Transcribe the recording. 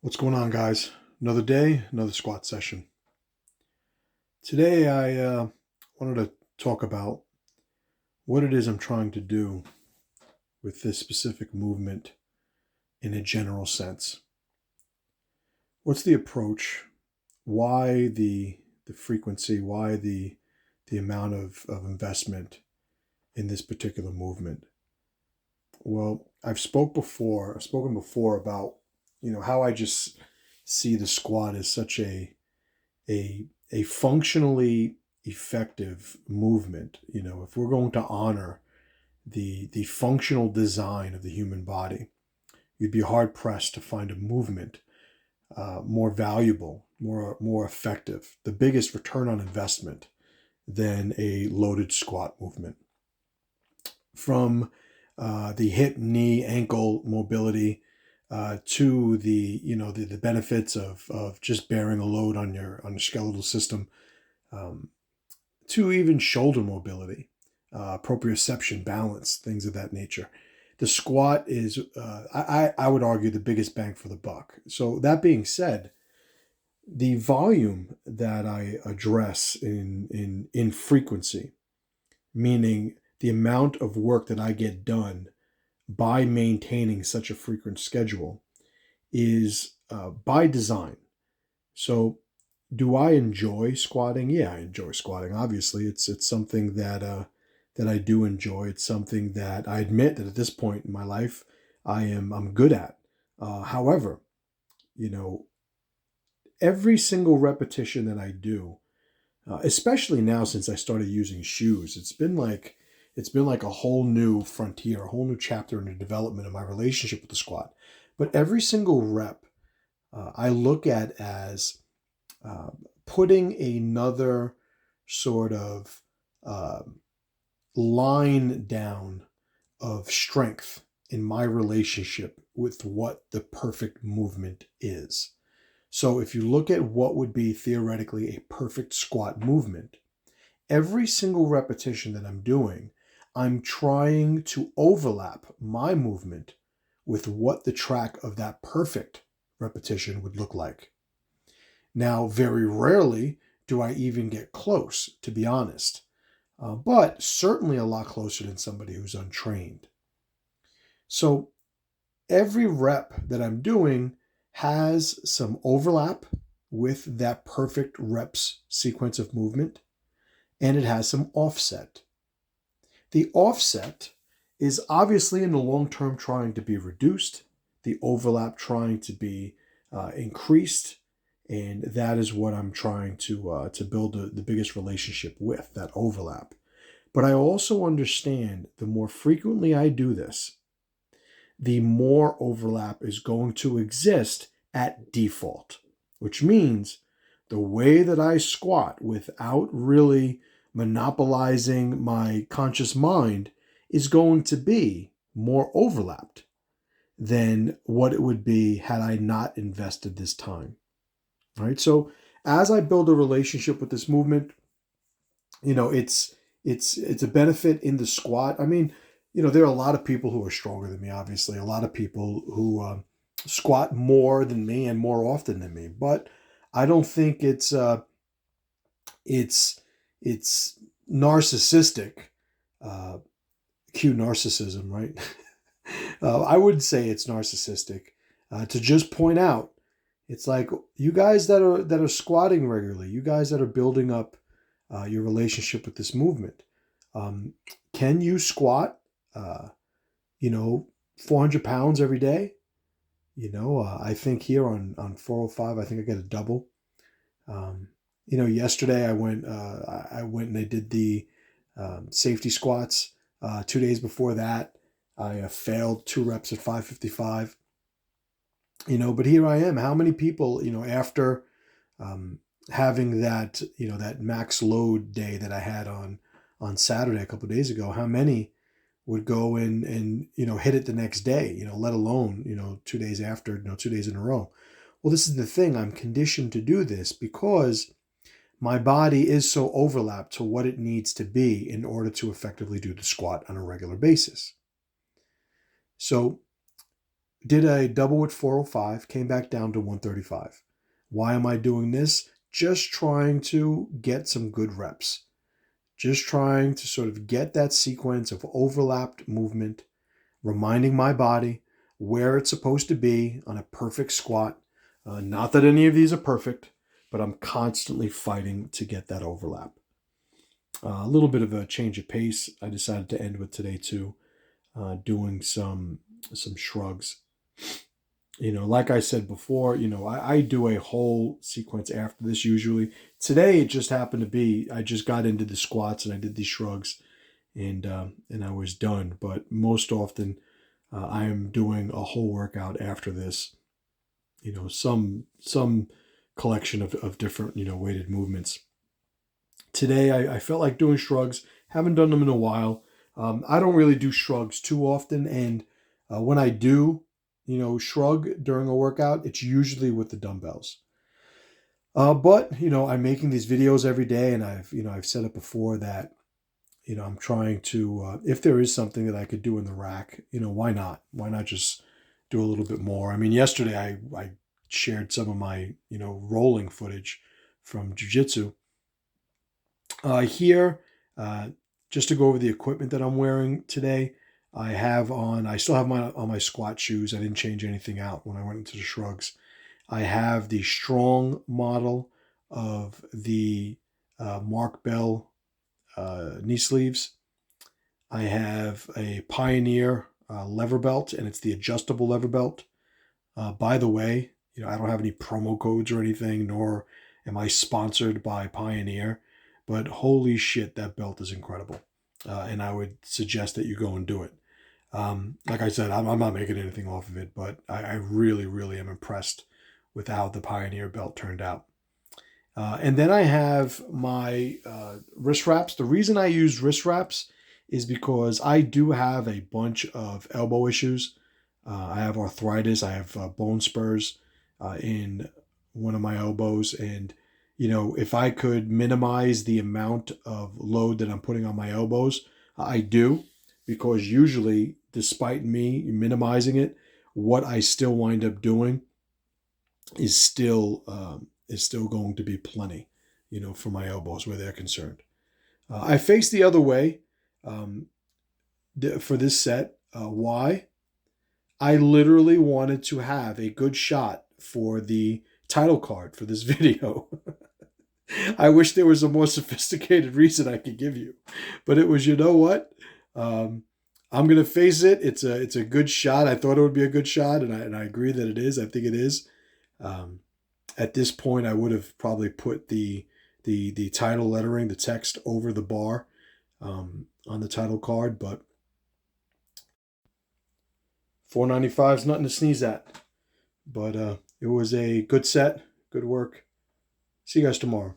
What's going on, guys? Another day, another squat session. Today, I wanted to talk about what it is I'm trying to do with this specific movement in a general sense. What's the approach? Why the frequency? Why the amount of investment in this particular movement? Well, I've spoken before about how I just see the squat as such a functionally effective movement. If we're going to honor the functional design of the human body, you'd be hard pressed to find a movement more valuable, more effective, the biggest return on investment than a loaded squat movement. From the hip, knee, ankle mobility to the benefits of just bearing a load on your skeletal system, um, to even shoulder mobility, proprioception, balance, things of that nature. The squat is, I would argue, the biggest bang for the buck. So that being said, the volume that I address in frequency, meaning the amount of work that I get done by maintaining such a frequent schedule, is by design. So, do I enjoy squatting? Yeah, I enjoy squatting. Obviously, it's something that I do enjoy. It's something that I admit that at this point in my life I'm good at. However, you know, every single repetition that I do, especially now since I started using shoes, it's been like a whole new frontier, a whole new chapter in the development of my relationship with the squat. But every single rep, I look at as uh, putting another sort of uh, line down of strength in my relationship with what the perfect movement is. So, if you look at what would be theoretically a perfect squat movement, every single repetition that I'm doing, I'm trying to overlap my movement with what the track of that perfect repetition would look like. Now, very rarely do I even get close, to be honest, but certainly a lot closer than somebody who's untrained. So every rep that I'm doing has some overlap with that perfect reps sequence of movement, and it has some offset. The offset is obviously in the long term trying to be reduced, the overlap trying to be increased, and that is what I'm trying to build the biggest relationship with, that overlap. But I also understand the more frequently I do this, the more overlap is going to exist at default, which means the way that I squat without really monopolizing my conscious mind is going to be more overlapped than what it would be had I not invested this time. All right. So as I build a relationship with this movement, it's a benefit in the squat. I mean, there are a lot of people who are stronger than me. Obviously, a lot of people who squat more than me and more often than me. But I don't think it's it's narcissistic. Uh, Cue narcissism, right? I would say it's narcissistic to just point out. It's like you guys that are squatting regularly, you guys that are building up your relationship with this movement. Um, can you squat, uh, you know, 400 pounds every day? I think here on 405, I think I get a double. Um, Yesterday I went and I did the safety squats. 2 days before that, I failed 2 reps at 555. But here I am. How many people, after um, having that max load day that I had on Saturday a couple of days ago, how many would go in and hit it the next day, let alone 2 days after, 2 days in a row. Well, this is the thing. I'm conditioned to do this because my body is so overlapped to what it needs to be in order to effectively do the squat on a regular basis. So Did a double with 405, came back down to 135. Why am I doing this? Just trying to get some good reps. Just trying to sort of get that sequence of overlapped movement, reminding my body where it's supposed to be on a perfect squat. Not that any of these are perfect, but I'm constantly fighting to get that overlap. A little bit of a change of pace. I decided to end with today too, doing some shrugs. Like I said before, I do a whole sequence after this usually. Today it just happened to be I just got into the squats and I did these shrugs and I was done. But most often I am doing a whole workout after this. Some collection of different weighted movements. Today I felt like doing shrugs. Haven't done them in a while. I don't really do shrugs too often, and when I do, shrug during a workout, it's usually with the dumbbells. But I'm making these videos every day, and I've said it before that I'm trying to if there is something that I could do in the rack, why not? Why not just do a little bit more? I mean, yesterday I shared some of my rolling footage from jujitsu. Here, uh, just to go over the equipment that I'm wearing today, I still have my on my squat shoes. I didn't change anything out when I went into the shrugs. I have the strong model of the Mark Bell knee sleeves. I have a Pioneer lever belt, and it's the adjustable lever belt. By the way, I don't have any promo codes or anything, nor am I sponsored by Pioneer, but holy shit, that belt is incredible. And I would suggest that you go and do it. Like I said, I'm not making anything off of it, but I really, really am impressed with how the Pioneer belt turned out. And then I have my wrist wraps. The reason I use wrist wraps is because I do have a bunch of elbow issues. I have arthritis. I have bone spurs in one of my elbows. And, if I could minimize the amount of load that I'm putting on my elbows, I do. Because usually, despite me minimizing it, what I still wind up doing is still going to be plenty, for my elbows where they're concerned. I face the other way um, for this set. Why? I literally wanted to have a good shot for the title card for this video. I wish there was a more sophisticated reason I could give you, but it was, what? Um, I'm gonna face it. It's a good shot. I thought it would be a good shot, and I agree that it is. I think it is. Um, at this point, I would have probably put the title lettering, the text over the bar on the title card, but 495 is nothing to sneeze at. But it was a good set, good work. See you guys tomorrow.